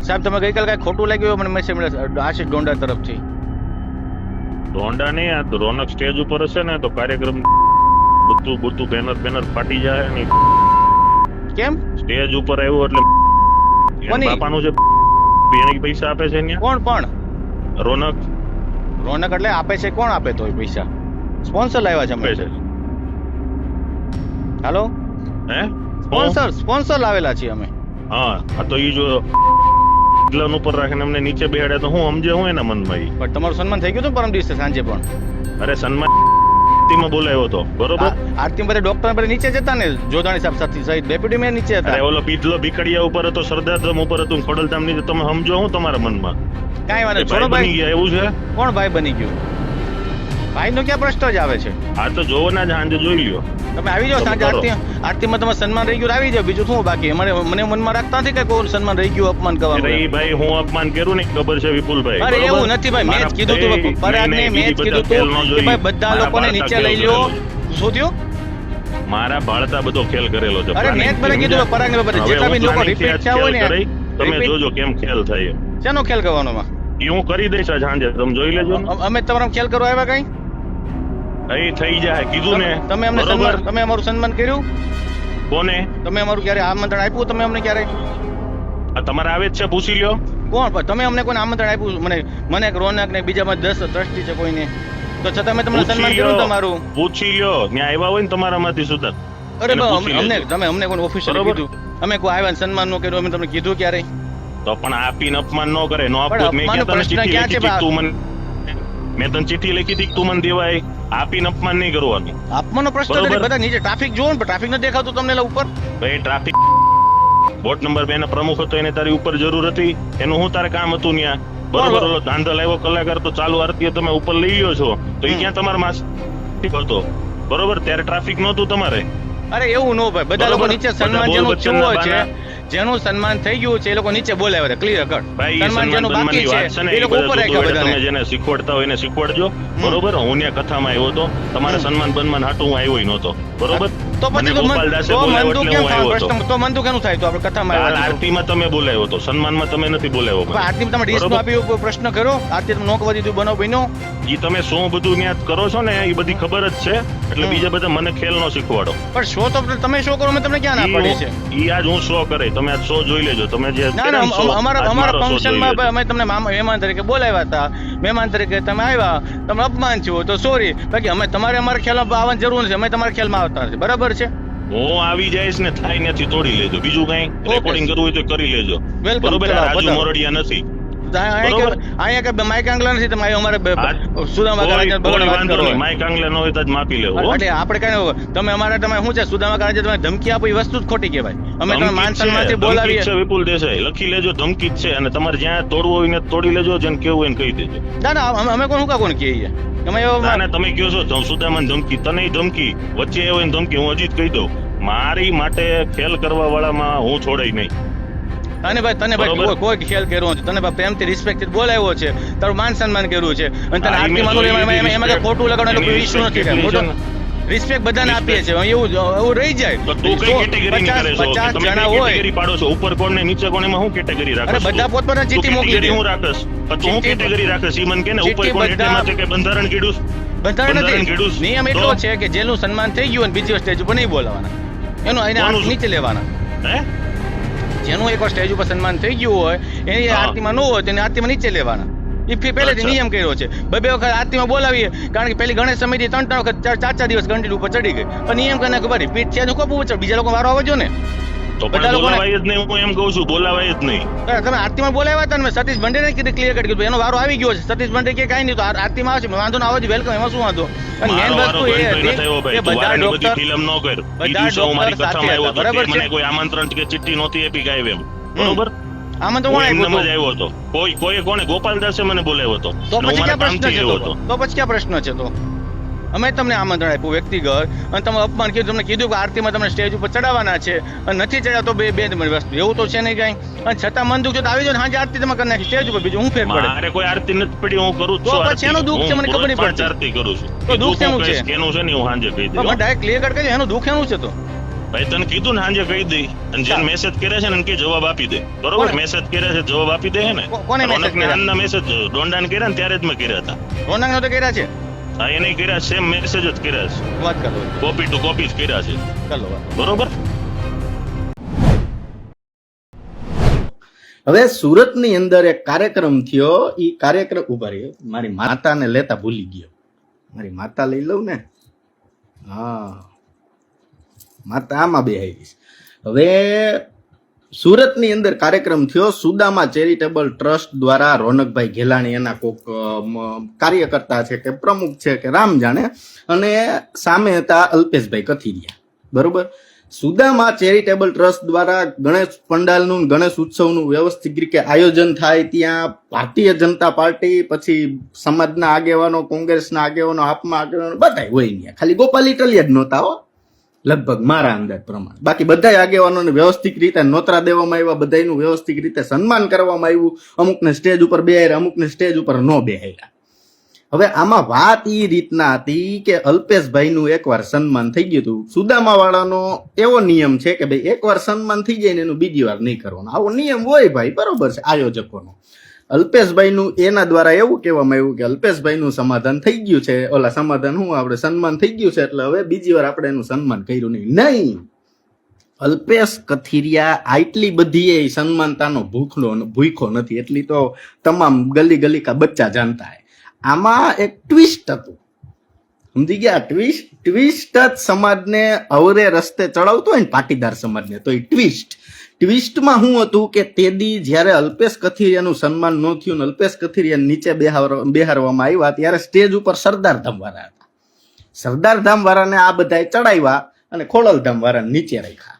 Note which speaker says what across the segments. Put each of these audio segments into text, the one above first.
Speaker 1: સાહેબ તમે ગઈકાલે કઈ ખોટું લાગ્યું હોય મને મેસેજ મળ્યો આશિષ ડોંડા તરફથી.
Speaker 2: ડોંડા નહીં, આ તો રોનક સ્ટેજ ઉપર હશે ને તો કાર્યક્રમ બધું બેનર ફાટી જાય ને.
Speaker 1: કેમ?
Speaker 2: સ્ટેજ ઉપર આવ્યો એટલે
Speaker 1: કોની?
Speaker 2: બાપાનું છે એને પૈસા આપે છે અહીંયા.
Speaker 1: કોણ પણ?
Speaker 2: રોનક.
Speaker 1: રોનક એટલે આપે છે કોણ? આપે તો પૈસા સ્પોન્સર લાવ્યા છે અમે.
Speaker 2: આપે છે.
Speaker 1: હાલો
Speaker 2: હે?
Speaker 1: સ્પોન્સર લાવેલા છીએ અમે.
Speaker 2: હા આ તો ઈ જો ગ્લન ઉપર રાખીને અમને નીચે બેહાડે તો હું સમજે હું એના મનમાં ઈ.
Speaker 1: પણ તમારું સન્માન થઈ ગયું હતું પરમ દિવસે સાંજે પણ.
Speaker 2: અરે સન્માન માં બોલાવ્યો હતો બરોબર.
Speaker 1: આરતી બધા ડોક્ટર બધા નીચે જતા ને જોધાણી સાહેબ સાથે સહિત ડેપ્યુટી મેયર નીચે હતા.
Speaker 2: અરે ઓલો પીધલો ભીકડિયા ઉપર હતો, સરદારધામ ઉપર હતું, ખોડલધામ ની. તમે સમજો હું તમારા મનમાં
Speaker 1: કાંઈ વાંધો
Speaker 2: ભાઈ
Speaker 1: છોડો
Speaker 2: બની
Speaker 1: ભાઈ.
Speaker 2: ગયા એવું છે.
Speaker 1: કોણ ભાઈ બની ગયું? ભાઈ નો ક્યાં પ્રશ્ન જ આવે છે?
Speaker 2: આ તો જોવો ના જ સાંજે જોઈ લ્યો.
Speaker 1: તમે આવી જાઓ સાંજે
Speaker 2: કરો.
Speaker 1: આરતીમાં તમારે સન્માન રહી ગયું આવી જાઓ. બીજું શું બાકી? મને મનમાં રાખતા નથી કે કોઈ સન્માન રહી ગયું અપમાન
Speaker 2: અરે
Speaker 1: કરવાનું.
Speaker 2: ઈ ભાઈ હું અપમાન કર્યું ને ખબર છે વિપુલભાઈ.
Speaker 1: અરે
Speaker 2: બરોબર?
Speaker 1: એવું નથી ભાઈ, મેં જ
Speaker 2: મારા-
Speaker 1: કીધું તું
Speaker 2: નહીં,
Speaker 1: પરાગને,
Speaker 2: નહીં,
Speaker 1: મેં જ
Speaker 2: બીજી
Speaker 1: કીધું
Speaker 2: બધા ખેલ
Speaker 1: તું
Speaker 2: ન
Speaker 1: કે
Speaker 2: જોઈ.
Speaker 1: ભાઈ બધા
Speaker 2: મારા
Speaker 1: લોકોને
Speaker 2: બાળકા
Speaker 1: નીચે
Speaker 2: ખેલ
Speaker 1: લઈ લો.
Speaker 2: કરેલો.
Speaker 1: શું થયું?
Speaker 2: મારા બાળતા બધો ખેલ કરેલો છે.
Speaker 1: અરે મેં જ મને કીધું પરાગને બધા
Speaker 2: હવે
Speaker 1: જેટલા બી
Speaker 2: હું
Speaker 1: લોકો
Speaker 2: પ્લાનિંગથી
Speaker 1: રિપીટ
Speaker 2: આજ
Speaker 1: થયા હોય
Speaker 2: ખેલ
Speaker 1: ને
Speaker 2: કરી. તમે
Speaker 1: repeat-
Speaker 2: જોજો કેમ ખેલ થાય.
Speaker 1: શેનો ખેલ કરવાનો માં?
Speaker 2: ઈ હું કરી દઈશ આજ સાંજે, તમે જોઈ લેજો ને.
Speaker 1: અમે તમારો ખેલ કરવા આવ્યા કઈ?
Speaker 2: અહીં થઈ જાય કીધું ને.
Speaker 1: તમે અમને
Speaker 2: બરોબર?
Speaker 1: સન્માન, તમે અમારું સન્માન કર્યું?
Speaker 2: કોને?
Speaker 1: તમે અમારું ક્યારે આમંત્રણ આપ્યું? તમે અમને ક્યારે?
Speaker 2: આ તમારે આવે જ છે, પૂછી લ્યો.
Speaker 1: કોણ? પણ તમે અમને કોઈને આમંત્રણ આપ્યું? મને એક રોનક ને બીજામાં 10 ટ્રસ્ટી છે કોઈને, તો છતાં મેં તમને સન્માન કર્યું તમારું.
Speaker 2: પૂછી લ્યો, ત્યાં આવ્યા હોય ને તમારામાંથી સુધર.
Speaker 1: અરે
Speaker 2: એને
Speaker 1: બા,
Speaker 2: પૂછી
Speaker 1: અમને
Speaker 2: લેજો.
Speaker 1: તમે અમને કોઈ ઓફિશિયલ
Speaker 2: બરોબર.
Speaker 1: કીધું? અમે કોઈ આવ્યા ને સન્માન નો કર્યું અમે તમને કીધું ક્યારે?
Speaker 2: તો પણ આપીને અપમાન ન કરે. નો
Speaker 1: પણ
Speaker 2: આપતું મેં
Speaker 1: અપમાનનો
Speaker 2: ક્યાં તને
Speaker 1: પ્રશ્ન
Speaker 2: ચિઠ્ઠી
Speaker 1: ક્યાં છે
Speaker 2: લખી હતી
Speaker 1: બા?
Speaker 2: તું મને મેં તને ચિઠ્ઠી લખી હતી કે તું મને દેવાય. આપીને અપમાન નહીં કરવાનું.
Speaker 1: આપવાનો પ્રશ્ન
Speaker 2: બરોબર.
Speaker 1: નથી. બધા નીચે ટ્રાફિક જોવો ને, ટ્રાફિક નથી દેખાતું તમને એટલે ઉપર?
Speaker 2: ભાઈ ટ્રાફિક વોર્ડ નંબર 2 ના પ્રમુખ હતો, એને તારી ઉપર જરૂર હતી? એનું શું તારે કામ હતું ત્યાં? બરોબર. ઓલો ધાંધલ આવ્યો કલાકાર તો ચાલુ આરતી તમે ઉપર લઈ ગયો છો તો એ ક્યાં તમારા માસ હતો? બરોબર, ત્યારે ટ્રાફિક નહોતું તમારે.
Speaker 1: અરે એવું નો ભાઈ, બધા લોકો
Speaker 2: બરોબર.
Speaker 1: નીચે
Speaker 2: બધા
Speaker 1: સન્માન
Speaker 2: બોલ
Speaker 1: જેનું
Speaker 2: વચ્ચેના
Speaker 1: થયું છે,
Speaker 2: બાના.
Speaker 1: જેનું સન્માન થઈ ગયું છે એ લોકો નીચે બોલાવ્યા હતા, ક્લિયર કટ.
Speaker 2: ભાઈ એ
Speaker 1: સન્માન જેનું બાકી
Speaker 2: સન્માનની વાત છે ને,
Speaker 1: છે એ
Speaker 2: એ
Speaker 1: લોકો ઉપર
Speaker 2: બધા
Speaker 1: રાખ્યા
Speaker 2: જોડે તમે
Speaker 1: બધાને.
Speaker 2: જેને શીખવાડતા હોય એને શીખવાડજો. બરોબર, હું ત્યાં કથામાં આવ્યો હતો, તમારા સન્માન બન્માન હાટું હું આવ્યો નહોતો. બરોબર,
Speaker 1: તો પછી
Speaker 2: મને
Speaker 1: તો
Speaker 2: ગોપાલદાસે
Speaker 1: તો
Speaker 2: બોલાવ્યો
Speaker 1: મનદુખ
Speaker 2: એટલે
Speaker 1: કેમ
Speaker 2: હું
Speaker 1: થાય?
Speaker 2: આવ્યો હતો.
Speaker 1: પ્રશ્ન તો મનદુખ કેનું થાય? તો આપણે કથામાં
Speaker 2: કાલ
Speaker 1: આવ્યા હતા.
Speaker 2: આરતીમાં તમે બોલાવ્યો હતો, સન્માનમાં તમે નથી બોલાવ્યો મને.
Speaker 1: પણ આરતી તમે ડીશ નો
Speaker 2: બરોબર.
Speaker 1: આપ્યું પ્રશ્ન કર્યો? આરતી તમે નોક વધી બનાવ બન્યો?
Speaker 2: ઈ તમે શું બધું ત્યાં કરો છો ને એ બધી ખબર જ છે. એટલે બીજા બધા મને ખેલ નો શીખવાડો.
Speaker 1: પણ શો તો તમે શો કરો, મેં તમને ક્યાં ના પાડી છે?
Speaker 2: ઈ આજ હું શો કરે, તમે આજ શો જોઈ લેજો. તમે જે
Speaker 1: ના
Speaker 2: કર્યા ને show,
Speaker 1: અમારા
Speaker 2: આજ મારો show
Speaker 1: ફંક્શનમાં
Speaker 2: જોઈ લેજો.
Speaker 1: અમે તમને મહેમાન તરીકે બોલાવ્યા હતા. મહેમાન તરીકે તમે આવ્યા, તમે અપમાન થયું તો સોરી. બાકી અમે તમારે અમારા ખ્યાલમાં આવવાની જરૂર નથી. અમે તમારા ખ્યાલમાં આવતા નથી. બરાબર છે?
Speaker 2: હું આવી જઈશ ને થાય નથી તોડી લેજો. બીજું કઈ રેકોર્ડિંગ કરવું હોય તો કરી લેજો.
Speaker 1: Welcome.
Speaker 2: બરોબર,
Speaker 1: ચલો,
Speaker 2: આ રાજુ
Speaker 1: બતાવો.
Speaker 2: મોરડિયા નથી.
Speaker 1: અહીંયા કે માઇક આંગલા નથી. તમે અમારે સુદામા કાળાને
Speaker 2: કોઈ
Speaker 1: બગડે વાત
Speaker 2: વાંધો
Speaker 1: કરો.
Speaker 2: નહીં, માઈક આંગલે ન હોય તો જ માપી લેવો હો.
Speaker 1: એટલે આપણે કઈ તમે અમારે તમે શું છે સુદામા કાળાને તમે ધમકી આપો એ વસ્તુ જ ખોટી કહેવાય. અમે તમે માન
Speaker 2: ધમકી જ છે,
Speaker 1: સન્માનથી
Speaker 2: ધમકી
Speaker 1: બોલાવીએ.
Speaker 2: જ છે વિપુલ દેસાઈ, લખી લેજો ધમકી જ છે. અને તમારે જ્યાં તોડવું હોય ને તોડી લેજો, જેને કેવું હોય ને કહી દેજો.
Speaker 1: ના ના અમે કોણ હું કોણ કહીએ? તમે એવો
Speaker 2: ના ના, તમે કહો છો સુદામાને ધમકી, તને ધમકી, વચ્ચે એ હોય ને ધમકી. હું હજી જ કહી દઉં, મારી માટે ખેલ કરવા વાળામાં હું છોડાય નહીં.
Speaker 1: તને ભાઈ
Speaker 2: બરોબર.
Speaker 1: કોઈ ખેલ કર્યો છે? તને ભાઈ પ્રેમથી રિસ્પેક્ટ બોલાવ્યો છે, તારું માન સન્માન કર્યું છે અને તને
Speaker 2: હા,
Speaker 1: આરતી
Speaker 2: મેં
Speaker 1: માનું
Speaker 2: જોઈ
Speaker 1: એમાં
Speaker 2: લીધી
Speaker 1: એમાં કઈ ખોટું લગાડવાનું કોઈ
Speaker 2: એની
Speaker 1: ઇશ્યુ નથી.
Speaker 2: respect
Speaker 1: મોટો
Speaker 2: કેટલી
Speaker 1: રિસ્પેક્ટ બધાને આપીએ છીએ. એવું રહી જાય.
Speaker 2: તો તું કઈ કેટેગરી કરે છો?
Speaker 1: 50
Speaker 2: તમે
Speaker 1: જણા
Speaker 2: કઈ
Speaker 1: હોય.
Speaker 2: કેટેગરી પાડો છો? ઉપર કોણ ને નીચે કોણ, એમાં હું કેટેગરી
Speaker 1: અરે
Speaker 2: રાખો છો?
Speaker 1: બધા પોતપોતાની
Speaker 2: તું
Speaker 1: ચિઠ્ઠી મોકલી
Speaker 2: કેટેગરી
Speaker 1: દે.
Speaker 2: હું રાખસ? પણ તું હું
Speaker 1: ચિઠ્ઠી
Speaker 2: કેટેગરી રાખસ? ઈ મને કે ને ઉપર
Speaker 1: ચિઠ્ઠી
Speaker 2: કોણ એટલે
Speaker 1: બધા-
Speaker 2: માટે કે બંધારણ કીધું?
Speaker 1: બંધારણ
Speaker 2: બંધારણ
Speaker 1: નથી.
Speaker 2: કીધું?
Speaker 1: નિયમ
Speaker 2: તો?
Speaker 1: એટલો છે કે જેનું સન્માન થઈ ગયું અને બીજી સ્ટેજ ઉપર નહીં બોલાવાના. એનું એને
Speaker 2: કોનું?
Speaker 1: હાથ નીચે લેવાના.
Speaker 2: હે?
Speaker 1: જેનું એકવાર સ્ટેજ ઉપર સન્માન થઈ ગયું હોય એની
Speaker 2: હા.
Speaker 1: આરતીમાં ન હોય તો એને આરતીમાં નીચે લેવાના. એ પહેલેથી
Speaker 2: અચ્છા.
Speaker 1: નિયમ કર્યો છે. બે વખત આરતીમાં બોલાવીએ, કારણ કે પેલી ગણેશ સમિતિ 3 વખત 4 દિવસ ઘંટી ઉપર ચડી ગઈ. પણ નિયમ કરીને ખબર રિપીટ છે તો કોપ ઉપર બીજા લોકો વારો આવે જો ને.
Speaker 2: તો
Speaker 1: બધા
Speaker 2: પણ
Speaker 1: લોકોને-
Speaker 2: બોલાવાય જ નહીં. હું એમ કહું છું, બોલાવાય જ નહીં.
Speaker 1: તમે આરતીમાં બોલાવ્યા હતા ને મેં સતીશ ભંડેને કીધું ક્લિયર કરી કીધું એનો વારો આવી ગયો છે. સતીશ ભંડે કે કાંઈ નહીં તો આરતીમાં આવશે વાંધો ના આવે છે, વેલકમ, એમાં શું વાંધો? અને મેન
Speaker 2: મારો વારો
Speaker 1: વસ્તુ એ
Speaker 2: કોઈ નથી થયો
Speaker 1: હતી
Speaker 2: ભાઈ.
Speaker 1: કે
Speaker 2: તું
Speaker 1: બધા
Speaker 2: વારાની બધી
Speaker 1: ડોક્ટર
Speaker 2: ફિલ્મ ન કર. ઈ
Speaker 1: બધા
Speaker 2: દિવસે હું મારી
Speaker 1: ડોક્ટર
Speaker 2: કથામાં આવ્યો
Speaker 1: સાથે
Speaker 2: હતો,
Speaker 1: હતા,
Speaker 2: તે
Speaker 1: બરાબર
Speaker 2: મને
Speaker 1: છે?
Speaker 2: કોઈ આમંત્રણ કે ચિઠ્ઠી નહોતી આપી કાંઈ એમ. બરોબર,
Speaker 1: આમાં તો
Speaker 2: હું
Speaker 1: કોણ
Speaker 2: એમનેમ જ
Speaker 1: આવ્યું હતું?
Speaker 2: આવ્યો હતો. કોઈ કોને ગોપાલદાસે મને બોલાવ્યો હતો.
Speaker 1: તો
Speaker 2: અને હું
Speaker 1: પછી
Speaker 2: મારા
Speaker 1: ક્યાં પ્રશ્ન
Speaker 2: કામથી
Speaker 1: છે?
Speaker 2: આવ્યો હતો.
Speaker 1: તો પછી ક્યાં પ્રશ્ન છે? તો અમે તમને આમંત્રણ આપ્યું વ્યક્તિગત અને તમે અપમાન કર્યું. તમને કીધું કે આરતીમાં તમને સ્ટેજ ઉપર ચડાવવાના છે અને નથી ચડ્યા તો બે વસ્તુ એવું તો છે નહીં કાંઈ. અને છતાં મન દુખ છે તો આવી જાઓ ને સાંજે આરતી તમે કરી નાખી સ્ટેજ ઉપર. બીજું હું ફેર પડે?
Speaker 2: મારે કોઈ આરતી નથી પડી, હું કરું જ
Speaker 1: તો
Speaker 2: છું
Speaker 1: પછી
Speaker 2: આરતી.
Speaker 1: એનું દુઃખ છે,
Speaker 2: હું
Speaker 1: મને ખબર નહીં
Speaker 2: રોજ
Speaker 1: પડતી.
Speaker 2: આરતી કરું છું.
Speaker 1: તો
Speaker 2: એ
Speaker 1: દુઃખ
Speaker 2: દુઃખ હું
Speaker 1: શેનું છે?
Speaker 2: કહીશ કેનું છે ને હું સાંજે કહી
Speaker 1: તો મને
Speaker 2: દઉં.
Speaker 1: ડાયરેક્ટ ક્લિયર કટ કરજો એનું દુઃખ એનું છે. તો
Speaker 2: ભાઈ તને કીધું ને સાંજે કહી દઈ, અને જેને મેસેજ કર્યા છે ને એને કે જવાબ આપી દે, બરોબર?
Speaker 1: કોને?
Speaker 2: મેસેજ કર્યા છે જવાબ આપી દે હે ને.
Speaker 1: કોને message કર્યા?
Speaker 2: રોનકના મેસેજ ડોંડાને કર્યા ને ત્યારે જ મેં કર્યા હતા.
Speaker 1: રોનક નો તો કર્યા છે,
Speaker 2: હા એને કર્યા, સેમ મેસેજ જ કર્યા છે,
Speaker 1: વાત કરો,
Speaker 2: કોપી ટુ કોપી જ કર્યા છે,
Speaker 1: ચાલો વાત.
Speaker 2: બરોબર?
Speaker 3: હવે સુરતની અંદર એક કાર્યક્રમ થયો. ઈ કાર્યક્રમ ઉભા રહ્યો, મારી માતાને લેતા ભૂલી ગયો. મારી માતા લઈ લઉં ને. હા, માતા આમાં બેહાઈ. હવે સુરતની અંદર કાર્યક્રમ થયો. સુદામા ચેરિટેબલ ટ્રસ્ટ દ્વારા રોનકભાઈ ઘેલાણી એના કોક કાર્યકર્તા છે કે પ્રમુખ છે કે રામ જાણે, અને સામે હતા અલ્પેશભાઈ કથિરિયા, બરોબર. સુદામા ચેરિટેબલ ટ્રસ્ટ દ્વારા ગણેશ પંડાલનું ગણેશ ઉત્સવનું વ્યવસ્થિત રીતે આયોજન થાય. ત્યાં ભારતીય જનતા પાર્ટી, પછી સમાજના આગેવાનો, કોંગ્રેસના આગેવાનો, આપમાં આગેવાનો બધા હોય ત્યાં. ખાલી ગોપાલ ઇટલિયા જ નહોતા હો, લગભગ મારા અંદાજ પ્રમાણે. બાકી બધા આગેવાનોને વ્યવસ્થિત રીતે નોતરા દેવામાં આવ્યા, બધાનું વ્યવસ્થિત રીતે સન્માન કરવામાં આવ્યું. અમુકને સ્ટેજ ઉપર બેહાર્યા, અમુકને સ્ટેજ ઉપર ન બેહાર્યા. હવે આમાં વાત એ રીતના હતી કે અલ્પેશભાઈનું એકવાર સન્માન થઈ ગયું હતું. સુદામા વાળાનો એવો નિયમ છે કે ભાઈ એકવાર સન્માન થઈ જાય ને એનું બીજી વાર નહીં કરવાનું. આવો નિયમ હોય ભાઈ, બરોબર છે આયોજકોનો. અલ્પેશભાઈનું એના દ્વારા એવું કહેવામાં આવ્યું કે અલ્પેશભાઈનું સમાધાન થઈ ગયું છે, ઓલા સમાધાન હું આપણે સન્માન થઈ ગયું છે, એટલે હવે બીજી વાર આપણે એનું સન્માન કર્યું નહીં. અલ્પેશ કથિરિયા આટલી બધી એ સન્માનતાનો ભૂખો નથી, એટલી તો તમામ ગલી ગલી કા બચ્ચા જાણતા હે. આમાં એક ટ્વિસ્ટ હતું, સમજી ગયા? ટ્વિસ્ટ જ સમાજને અવરે રસ્તે ચડાવતો હોય ને, પાટીદાર સમાજને, તો એ ટ્વિસ્ટમાં શું હતું કે તેદી જ્યારે અલ્પેશ કથિરિયાનું સન્માન ન થયું ને અલ્પેશ કથિરિયા નીચે બેહારવામાં આવ્યા, ત્યારે સ્ટેજ ઉપર સરદારધામ વાળા હતા. સરદારધામ વાળાને આ બધાએ ચડાવ્યા અને ખોડલધામ વાળાને નીચે રાખ્યા,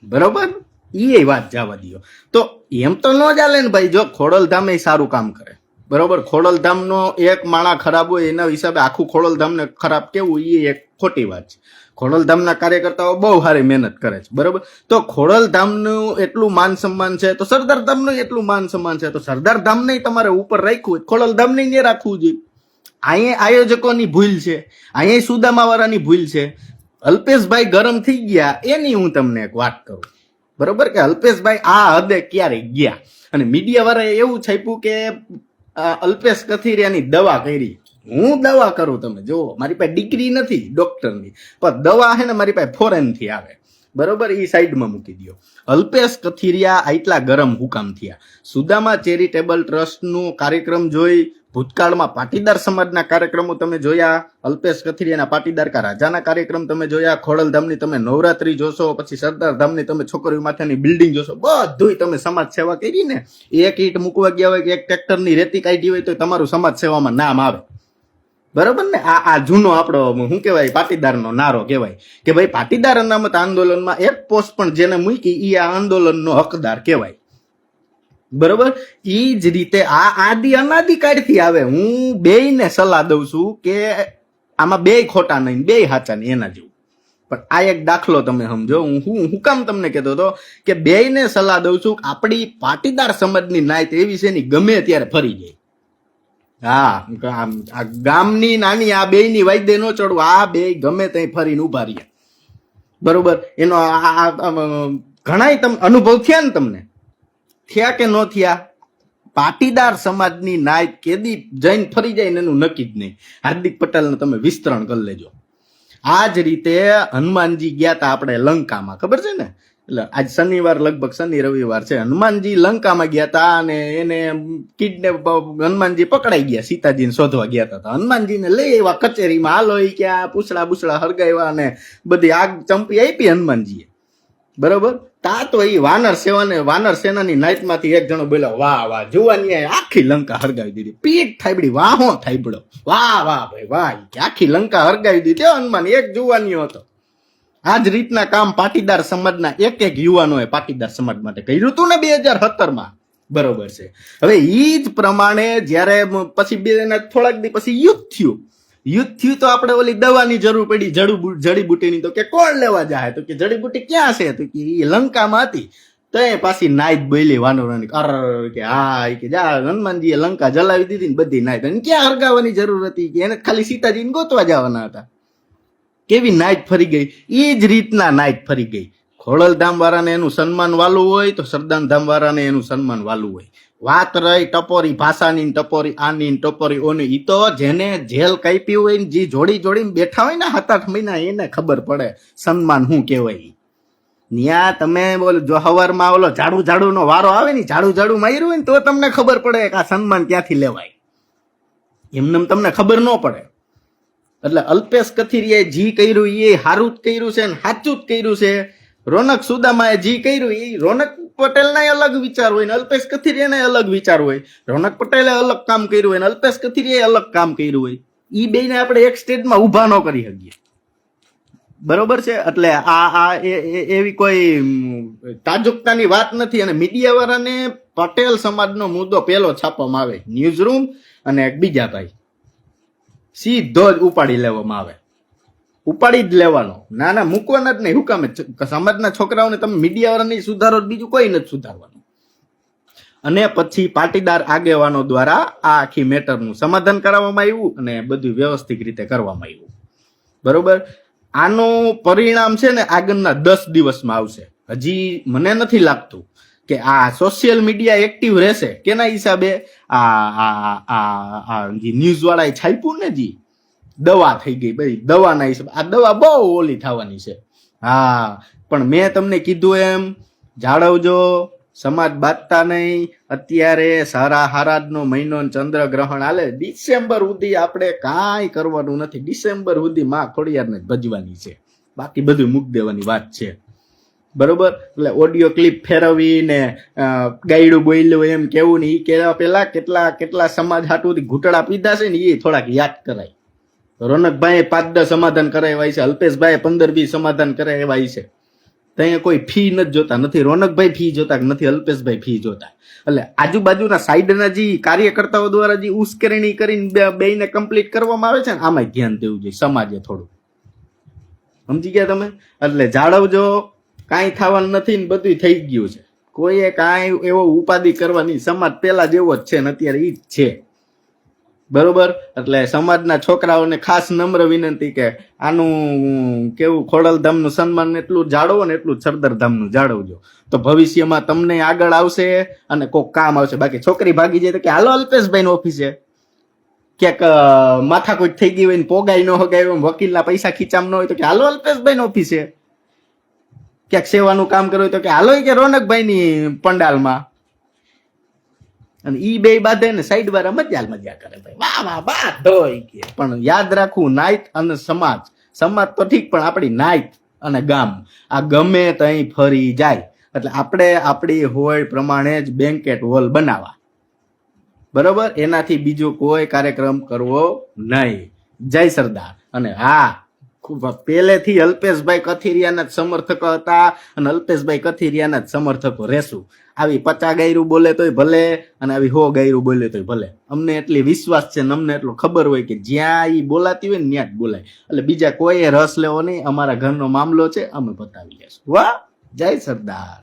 Speaker 3: બરોબર? એ વાત જવા દો. તો એમ તો ન ચાલે ને ભાઈ. જો ખોડલધામ એ સારું કામ કરે, બરોબર. ખોડલધામનો એક માણા ખરાબ હોય એના હિસાબે આખું ખોડલધામને ખરાબ કેવું, એ એક ખોટી વાત છે. ખોડલધામના કાર્યકર્તાઓ બહુ સારી મહેનત કરે છે, બરોબર. તો ખોડલધામનું એટલું માન સન્માન છે, તો સરદારધામનું એટલું માન સન્માન છે, તો સરદારધામને તમારે ઉપર રાખ્યું, ખોડલધામને નહીં રાખવું જોઈએ. અહીંયા આયોજકોની ભૂલ છે, અહીંયા સુદામા વાળાની ભૂલ છે. અલ્પેશભાઈ ગરમ થઈ ગયા એની હું તમને એક વાત કરું, બરોબર, કે અલ્પેશભાઈ આ હદે ક્યારે ગયા. અને મીડિયા વાળાએ એવું છાપ્યું કે અલ્પેશ કથિરિયાની દવા કરી. હું દવા કરું, તમે જુઓ, મારી પાસે ડિગ્રી નથી ડોક્ટરની, પણ દવા છે ને મારી પાસે ફોરેન થી આવે, બરોબર. એ સાઈડમાં મૂકી દો. અલ્પેશ કથિરિયા આટલા ગરમ હુકામ થયા. સુદામા ચેરિટેબલ ટ્રસ્ટનું કાર્યક્રમ જોઈ, ભૂતકાળમાં પાટીદાર સમાજના કાર્યક્રમો તમે જોયા, અલ્પેશ કથિરિયાના પાટીદાર કા રાજાના કાર્યક્રમ તમે જોયા, ખોડલધામની તમે નવરાત્રી જોશો, પછી સરદારધામની તમે છોકરીઓ માથાની બિલ્ડિંગ જોશો, બધુંય તમે સમાજ સેવા કરી ને. એક ઈંટ મૂકવા ગયા હોય કે એક ટ્રેક્ટરની રેતી કાઢી હોય તો તમારું સમાજ સેવામાં નામ આવે, બરોબર ને. આ જૂનો આપણો શું કહેવાય, પાટીદારનો નારો કહેવાય કે ભાઈ પાટીદાર અનામત આંદોલનમાં એક પોસ્ટ પણ જેને મૂકી એ આ આંદોલનનો હકદાર કહેવાય, બરોબર. એ જ રીતે આ આદિ અનાદિકાળથી આવે. હું બેયને સલાહ દઉં છું કે આમાં બે ખોટા નહીં, બે સાચા નહીં, એના જેવું. પણ આ એક દાખલો તમે સમજો. હું કામ તમને કહેતો હતો કે બેયને સલાહ દઉં છું, આપણી પાટીદાર સમાજની નાયત એવી છે ને ગમે ત્યારે ફરી જાય. હા, આ ગામની નાની આ બેયની વાયદે ન ચડવું, આ બે ગમે ત્યાં ફરીને ઉભા રહ્યા, બરોબર. એનો ઘણા તમે અનુભવ થયા ને, તમને થયા કે ન થયા? પાટીદાર સમાજની નાયત કેદી જઈને ફરી જાય ને એનું નક્કી જ નહીં. હાર્દિક પટેલને તમે વિસ્તરણ કરી લેજો. આ જ રીતે હનુમાનજી ગયા હતા આપણે લંકામાં, ખબર છે ને? એટલે આજ શનિવાર, લગભગ શનિ રવિવાર છે. હનુમાનજી લંકામાં ગયા હતા અને એને કિડનેપ, હનુમાનજી પકડાઈ ગયા, સીતાજીને શોધવા ગયા હતા. હનુમાનજીને લઈ આવ્યા કચેરીમાં, હાલો એ કે આ પૂછડા બુછડા હરગાવ્યા અને બધી આગ ચંપી આપી હનુમાનજીએ, બરોબર. તા તો એ વાનર સેનાની નાઈટમાંથી એક જણો બોલ્યો, વાહ વાહ, જુવાની આખી લંકા હરગાવી દીધી. પીઠ થાયબડી વાહો થાયબડો, વાહ વાહ ભાઈ વાહ, આખી લંકા હરગાવી દીધી. હનુમાન એક જુવાનીઓ હતો. આ જ રીતના કામ પાટીદાર સમાજના એક યુવાનોએ પાટીદાર સમાજ માટે કર્યું હતું ને 2017માં, બરોબર છે. હવે ઈ જ પ્રમાણે જયારે પછી થોડાક દી પછી યુદ્ધ થયું તો આપણે ઓલી દવાની જરૂર પડી, જડીબુટીની. તો કે કોણ લેવા જાય? તો કે જડીબુટી ક્યાં છે? તો કે એ લંકામાં હતી. તો એ પાછી નાઈટ બોલી વાનરોની, કે હા, કે જા હનુમાનજીએ લંકા જલાવી દીધી ને બધી નાઈટ, ક્યાં હરગાવાની જરૂર હતી? કે એને ખાલી સીતાજીને ગોતવા જવાના હતા. કેવી નાઈટ ફરી ગઈ, એ જ રીતના નાઈટ ફરી ગઈ. ખોડલધામ વાળાને એનું સન્માન વાલું હોય તો સરદારધામ વાળાને એનું સન્માન વાલું હોય. વાત રહી ટપોરી ભાષાની ને ટપોરી આની ને ટપોરી ઓની, ઈ તો જેને જેલ કાપી હોય ને જે જોડી જોડીને બેઠા હોય ને 7-8 મહિના એને ખબર પડે સન્માન શું કહેવાય. ન્યા તમે બોલો જો હવારમાં ઓલો ઝાડુ નો વારો આવે ને ઝાડુ માર્યું હોય ને તો તમને ખબર પડે કે આ સન્માન ક્યાંથી લેવાય. એમને તમને ખબર ન પડે. એટલે અલ્પેશ કથિરિયાએ જી કર્યું એ હારું જ કર્યું છે ને સાચું જ કર્યું છે. રોનક સુદામાએ જી કર્યું એ રોનક પટેલના અલગ વિચાર હોય ને અલ્પેશ કથિરિયાના અલગ વિચાર હોય. રોનક પટેલે અલગ કામ કર્યું હોય ને અલ્પેશ કથિરિયાએ અલગ કામ કર્યું હોય. ઈ બેને આપણે એક સ્ટેજમાં ઊભા ન કરી શકીએ. બરોબર છે. એટલે એવી કોઈ તાજુકતાની વાત નથી. અને મીડિયા વાળાને પટેલ સમાજનો મુદ્દો પેલો છાપવામાં આવે, ન્યૂઝ રૂમ અને એક બીજા ભાઈ, સીધો જ ઉપાડી લેવામાં આવે. ઉપાડી જ લેવાનો, ના મૂકવાના જ નહીં. હું કામે સમાજના છોકરાઓને તમે મીડિયા વાળાને સુધારો, બીજું કોઈ નથી સુધારવાનું. અને પછી પાટીદાર આગેવાનો દ્વારા આ આખી મેટરનું સમાધાન કરવામાં આવ્યું અને બધું વ્યવસ્થિત રીતે કરવામાં આવ્યું. બરોબર. આનું પરિણામ છે ને આગળના 10 દિવસમાં આવશે. હજી મને નથી લાગતું કે આ સોશિયલ મીડિયા એક્ટિવ રહેશે. કેના હિસાબે? આ ન્યૂઝ વાળાએ છાપ્યું ને જી દવા થઈ ગઈ ભાઈ, દવાના હિસાબે આ દવા બહુ ઓલી થવાની છે. હા, પણ મેં તમને કીધું એમ જાળવજો, સમાજ બાંધતા નહીં. અત્યારે સારા હારાજનો મહિનો ચંદ્રગ્રહણ હાલે. ડિસેમ્બર સુધી આપણે કાંઈ કરવાનું નથી. ડિસેમ્બર સુધી માં ખોડિયારને ભજવાની છે, બાકી બધું મૂકી દેવાની વાત છે. બરોબર. એટલે ઓડિયો ક્લિપ ફેરવી ને ગાયડું બોલ્યું એમ કેવું ને એ કહેવા પેલા કેટલા સમાજ હાટુથી ઘૂંટડા પીધા છે ને એ થોડાક યાદ કરાય. રોનકભાઈ 5-10 સમાધાન કરાવ્યા છે, અલ્પેશભાઈ 15-20 સમાધાન કરાવ્યા છે. ત્યાં કોઈ ફી નથી જોતા, નથી રોનકભાઈ ફી જોતા, નથી અલ્પેશભાઈ ફી જોતા. એટલે આજુબાજુના સાઈડના જે કાર્યકર્તાઓ દ્વારા જે ઉશ્કેરણી કરીને બેને કમ્પ્લીટ કરવામાં આવે છે ને આમાં ધ્યાન દેવું જોઈએ સમાજે થોડું. સમજી ગયા તમે? એટલે જાળવજો, કાંઈ થવાનું નથી ને બધું થઈ ગયું છે. કોઈએ કાંઈ એવો ઉપાધિ કરવાની, સમાજ પેલા જેવો જ છે ને અત્યારે ઈ જ છે. બરોબર. એટલે સમાજના છોકરાઓને ખાસ નમ્ર વિનંતી કે આનું કેવું ખોડલધામનું સન્માન એટલું જાળવો ને એટલું સરદારધામનું જાળવજો, તો ભવિષ્યમાં તમને આગળ આવશે અને કોઈક કામ આવશે. બાકી છોકરી ભાગી જાય તો કે હાલો અલ્પેશભાઈ ની ઓફિસે, ક્યાંક માથાકૂટ થઈ ગઈ હોય ને પોગાઈ ન હગાય, વકીલના પૈસા ખીચામ ન હોય તો કે હાલો અલ્પેશભાઈ ની ઓફિસે, ક્યાંક સેવાનું કામ કરવું હોય તો કે હાલો કે રોનકભાઈ ની પંડાલમાં. અને ઈ બે બાધે ને સાઈડ વાળા મજા કરે ભાઈ, વાહ ધોઈ કે. પણ યાદ રાખવું, નાઈટ અને સમાજ તો ઠીક, પણ આપણી નાઈટ અને ગામ આ ગમે તઈ ફરી જાય. એટલે આપણે આપણી હોય પ્રમાણે જ બેન્કેટ હોલ બનાવવા. બરોબર. એનાથી બીજો કોઈ કાર્યક્રમ કરવો નહીં. જય સરદાર. અને હા, પહેલેથી અલ્પેશભાઈ કથિરિયાના જ સમર્થકો હતા અને અલ્પેશભાઈ કથિરિયાના જ સમર્થકો રહેશું. આવી 50 ગાયરું બોલે તોય ભલે અને આવી 100 ગાયરું બોલે તોય ભલે. અમને એટલી વિશ્વાસ છે ને અમને એટલો ખબર હોય કે જ્યાં ઈ બોલાતી હોય ને ત્યાં જ બોલાય. એટલે બીજા કોઈએ રસ લેવો નહીં. અમારા ઘરનો મામલો છે, અમે બતાવી લેશું. વાહ, જય સરદાર.